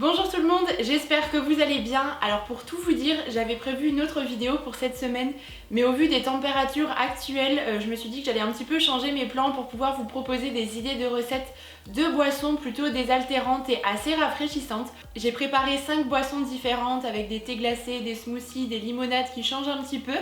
Bonjour tout le monde, j'espère que vous allez bien. Alors pour tout vous dire, j'avais prévu une autre vidéo pour cette semaine, mais au vu des températures actuelles, je me suis dit que j'allais un petit peu changer mes plans pour pouvoir vous proposer des idées de recettes de boissons plutôt désaltérantes et assez rafraîchissantes. J'ai préparé 5 boissons différentes avec des thés glacés, des smoothies, des limonades qui changent un petit peu.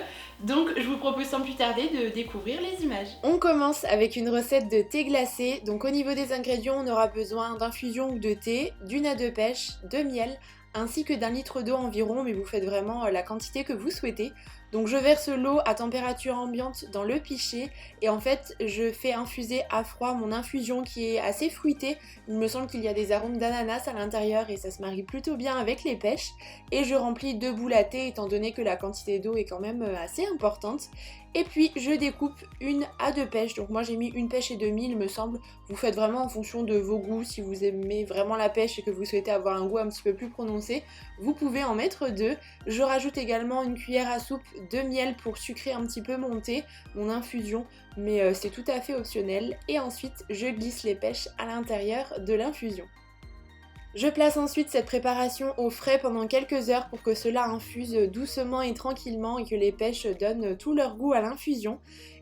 Donc je vous propose sans plus tarder de découvrir les images. On commence avec une recette de thé glacé. Donc au niveau des ingrédients, on aura besoin d'infusion ou de thé, d'une à deux pêches, de miel, ainsi que d'1 litre d'eau environ, mais vous faites vraiment la quantité que vous souhaitez. Donc je verse l'eau à température ambiante dans le pichet et en fait je fais infuser à froid mon infusion qui est assez fruitée. Il me semble qu'il y a des arômes d'ananas à l'intérieur et ça se marie plutôt bien avec les pêches. Et je remplis 2 boules à thé étant donné que la quantité d'eau est quand même assez importante. Et puis je découpe 1 à 2 pêches, donc moi j'ai mis 1 pêche et demie il me semble. Vous faites vraiment en fonction de vos goûts, si vous aimez vraiment la pêche et que vous souhaitez avoir un goût un petit peu plus prononcé, vous pouvez en mettre 2. Je rajoute également 1 cuillère à soupe de miel pour sucrer un petit peu mon thé, mon infusion, mais c'est tout à fait optionnel. Et ensuite je glisse les pêches à l'intérieur de l'infusion. Je place ensuite cette préparation au frais pendant quelques heures pour que cela infuse doucement et tranquillement et que les pêches donnent tout leur goût à l'infusion.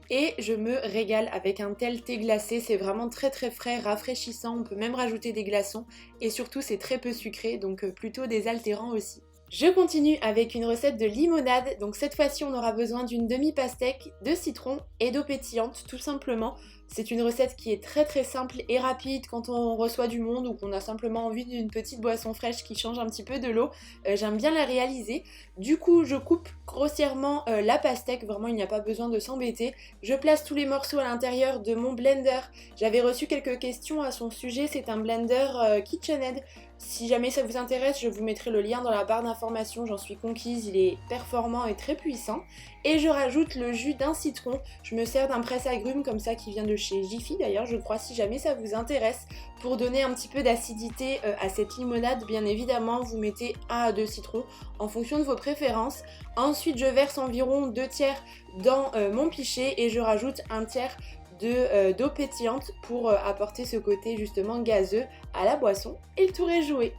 Et je me régale avec un tel thé glacé, c'est vraiment très frais, rafraîchissant, on peut même rajouter des glaçons et surtout c'est très peu sucré, donc plutôt désaltérant aussi. Je continue avec une recette de limonade, donc cette fois-ci on aura besoin d'une demi-pastèque, de citron et d'eau pétillante tout simplement. C'est une recette qui est très simple et rapide quand on reçoit du monde ou qu'on a simplement envie d'une petite boisson fraîche qui change un petit peu de l'eau. J'aime bien la réaliser. Du coup je coupe grossièrement la pastèque, vraiment il n'y a pas besoin de s'embêter. Je place tous les morceaux à l'intérieur de mon blender. J'avais reçu quelques questions à son sujet, c'est un blender KitchenAid. Si jamais ça vous intéresse, je vous mettrai le lien dans la barre d'informations, j'en suis conquise, il est performant et très puissant. Et je rajoute le jus d'un citron, je me sers d'un presse-agrumes comme ça qui vient de chez Jiffy d'ailleurs, je crois, si jamais ça vous intéresse, pour donner un petit peu d'acidité à cette limonade. Bien évidemment, vous mettez 1 à 2 citrons en fonction de vos préférences. Ensuite, je verse environ 2 tiers dans mon pichet et je rajoute 1 tiers d'eau pétillante pour apporter ce côté justement gazeux à la boisson et le tour est joué.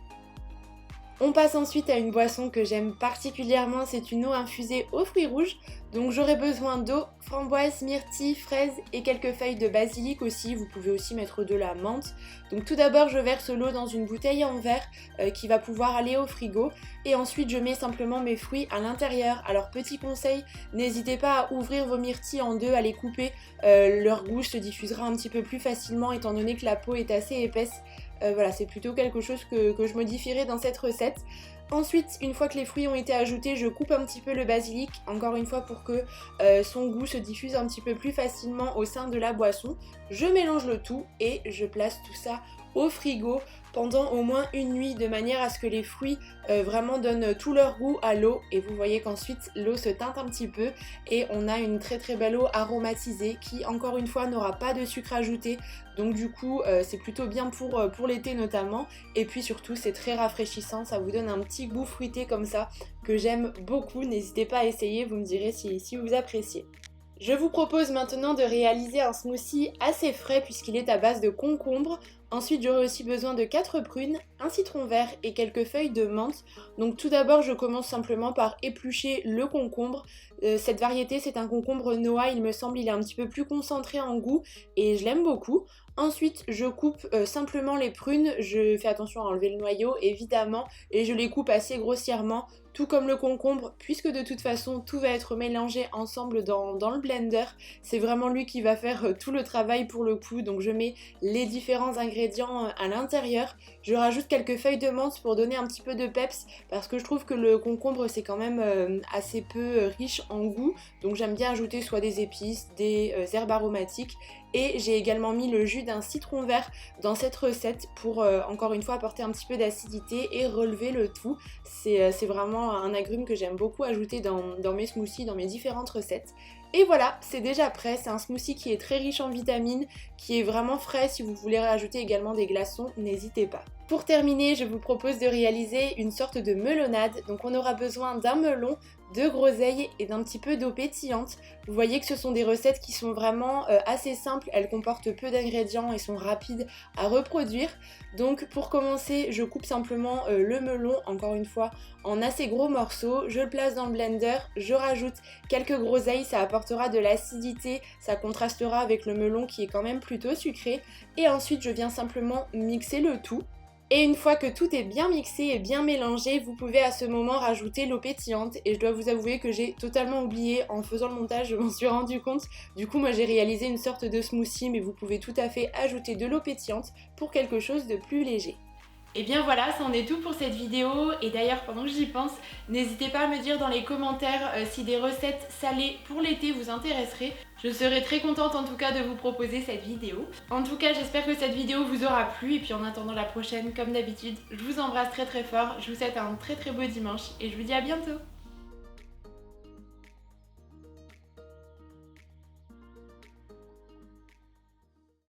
On passe ensuite à une boisson que j'aime particulièrement, c'est une eau infusée aux fruits rouges. Donc j'aurai besoin d'eau, framboise, myrtille, fraise et quelques feuilles de basilic aussi, vous pouvez aussi mettre de la menthe. Donc tout d'abord je verse l'eau dans une bouteille en verre qui va pouvoir aller au frigo et ensuite je mets simplement mes fruits à l'intérieur. Alors petit conseil, n'hésitez pas à ouvrir vos myrtilles en deux, à les couper, leur goût se diffusera un petit peu plus facilement étant donné que la peau est assez épaisse. Voilà, c'est plutôt quelque chose que je modifierai dans cette recette. Ensuite, une fois que les fruits ont été ajoutés, je coupe un petit peu le basilic, encore une fois pour que son goût se diffuse un petit peu plus facilement au sein de la boisson. Je mélange le tout et je place tout ça au frigo pendant au moins une nuit de manière à ce que les fruits vraiment donnent tout leur goût à l'eau et vous voyez qu'ensuite l'eau se teinte un petit peu et on a une très belle eau aromatisée qui encore une fois n'aura pas de sucre ajouté, donc du coup c'est plutôt bien pour l'été notamment et puis surtout c'est très rafraîchissant, ça vous donne un petit goût fruité comme ça que j'aime beaucoup. N'hésitez pas à essayer, vous me direz si vous appréciez. Je vous propose maintenant de réaliser un smoothie assez frais puisqu'il est à base de concombre. Ensuite j'aurai aussi besoin de 4 prunes, un citron vert et quelques feuilles de menthe. Donc tout d'abord je commence simplement par éplucher le concombre. Cette variété c'est un concombre Noah, il me semble, il est un petit peu plus concentré en goût et je l'aime beaucoup. Ensuite je coupe simplement les prunes, je fais attention à enlever le noyau évidemment et je les coupe assez grossièrement, tout comme le concombre, puisque de toute façon tout va être mélangé ensemble dans le blender. C'est vraiment lui qui va faire tout le travail pour le coup, donc je mets les différents ingrédients à l'intérieur. Je rajoute quelques feuilles de menthe pour donner un petit peu de peps, parce que je trouve que le concombre c'est quand même assez peu riche en goût, donc j'aime bien ajouter soit des épices, des herbes aromatiques. Et j'ai également mis le jus d'un citron vert dans cette recette pour encore une fois apporter un petit peu d'acidité et relever le tout. C'est vraiment un agrume que j'aime beaucoup ajouter dans mes smoothies, dans mes différentes recettes. Et voilà, c'est déjà prêt, c'est un smoothie qui est très riche en vitamines, qui est vraiment frais. Si vous voulez rajouter également des glaçons, n'hésitez pas. Pour terminer, je vous propose de réaliser une sorte de melonade. Donc on aura besoin d'un melon, de groseilles et d'un petit peu d'eau pétillante. Vous voyez que ce sont des recettes qui sont vraiment assez simples, elles comportent peu d'ingrédients et sont rapides à reproduire. Donc pour commencer, je coupe simplement le melon, encore une fois, en assez gros morceaux. Je le place dans le blender, je rajoute quelques groseilles, ça apportera de l'acidité, ça contrastera avec le melon qui est quand même plutôt sucré. Et ensuite, je viens simplement mixer le tout. Et une fois que tout est bien mixé et bien mélangé, vous pouvez à ce moment rajouter l'eau pétillante. Et je dois vous avouer que j'ai totalement oublié en faisant le montage, je m'en suis rendu compte. Du coup, moi j'ai réalisé une sorte de smoothie, mais vous pouvez tout à fait ajouter de l'eau pétillante pour quelque chose de plus léger. Et bien voilà, c'en est tout pour cette vidéo. Et d'ailleurs, pendant que j'y pense, n'hésitez pas à me dire dans les commentaires si des recettes salées pour l'été vous intéresseraient. Je serai très contente en tout cas de vous proposer cette vidéo. En tout cas, j'espère que cette vidéo vous aura plu. Et puis en attendant la prochaine, comme d'habitude, je vous embrasse très très fort. Je vous souhaite un très très beau dimanche et je vous dis à bientôt.